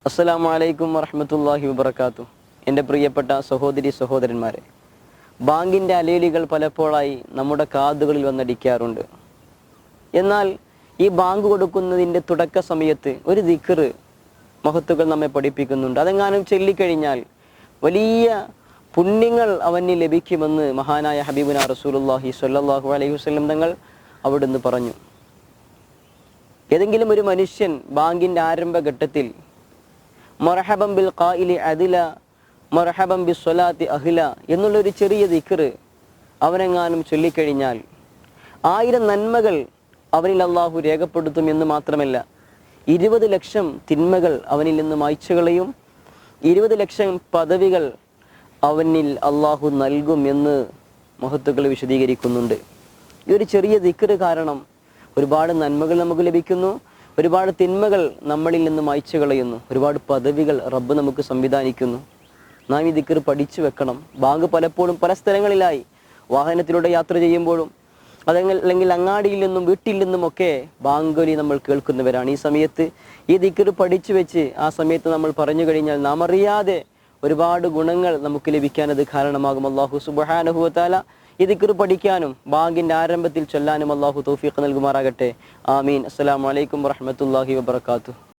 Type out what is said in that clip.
അസ്സലാമു അലൈക്കും വറഹ്മത്തുള്ളാഹി വബറകാതുഹു. എൻ്റെ പ്രിയപ്പെട്ട സഹോദരി സഹോദരന്മാരെ, ബാങ്കിൻ്റെ അലേലികൾ പലപ്പോഴായി നമ്മുടെ കാതുകളിൽ വന്നടിക്കാറുണ്ട്. എന്നാൽ ഈ ബാങ്ക് കൊടുക്കുന്നതിൻ്റെ തുടക്ക സമയത്ത് ഒരു ദിക്ർ മഹത്തുക്കൾ നമ്മെ പഠിപ്പിക്കുന്നുണ്ട്. അതെങ്ങാനും ചൊല്ലിക്കഴിഞ്ഞാൽ വലിയ പുണ്യങ്ങൾ അവന് ലഭിക്കുമെന്ന് മഹാനായ ഹബീബുന റസൂലുള്ളാഹി സ്വല്ലല്ലാഹു അലൈഹി വസല്ലം തങ്ങൾ അവിടുന്ന് പറഞ്ഞു. ഏതെങ്കിലും ഒരു മനുഷ്യൻ ബാങ്കിൻ്റെ ആരംഭഘട്ടത്തിൽ مرحبا بالقاءل عدلا مرحبا بالصلاة أهلا എന്നുള്ളൊരു ചെറിയ ദിക്ർ അവനെങ്ങാനും ചൊല്ലിക്കഴിഞ്ഞാൽ 1000 നന്മകൾ അവനിൽ അള്ളാഹു രേഖപ്പെടുത്തും എന്ന് മാത്രമല്ല 20 ലക്ഷം തിന്മകൾ അവനിൽ നിന്ന് മായ്ച്ചു കളയും, 20 ലക്ഷം പദവികൾ അവനിൽ അള്ളാഹു നൽകും എന്ന് മഹത്തുക്കൾ വിശദീകരിക്കുന്നുണ്ട്. ഈ ഒരു ചെറിയ ദിക്ർ കാരണം ഒരുപാട് നന്മകൾ നമുക്ക് ലഭിക്കുന്നു, ഒരുപാട് തിന്മകൾ നമ്മളിൽ നിന്ന് മായ്ച്ചു കളയുന്നു, ഒരുപാട് പദവികൾ റബ്ബ് നമുക്ക് സംവിധാനിക്കുന്നു. നാം ഈ ദിക്ർ പഠിച്ചു വെക്കണം. ബാങ്ക് പലപ്പോഴും പല സ്ഥലങ്ങളിലായി വാഹനത്തിലൂടെ യാത്ര ചെയ്യുമ്പോഴും അല്ലെങ്കിൽ അങ്ങാടിയിൽ നിന്നും വീട്ടിൽ നിന്നുമൊക്കെ ബാങ്കുലി നമ്മൾ കേൾക്കുന്നവരാണ്. ഈ സമയത്ത് ഈ ദിക്ർ പഠിച്ചു വെച്ച് ആ സമയത്ത് നമ്മൾ പറഞ്ഞു കഴിഞ്ഞാൽ നാം അറിയാതെ ഒരുപാട് ഗുണങ്ങൾ നമുക്ക് ലഭിക്കാൻ അത് കാരണമാകും. അല്ലാഹു സുബ്ഹാനഹു വ തആല ഈ ദിക്ർ പഠിക്കാനും ബാങ്കിൻ്റെ ആരംഭത്തിൽ ചൊല്ലാനും അല്ലാഹു തൗഫീഖ് നൽകുമാറാകട്ടെ. ആമീൻ. അസ്സലാമു അലൈക്കും വറഹ്മത്തുള്ളാഹി വബറകാതുഹു.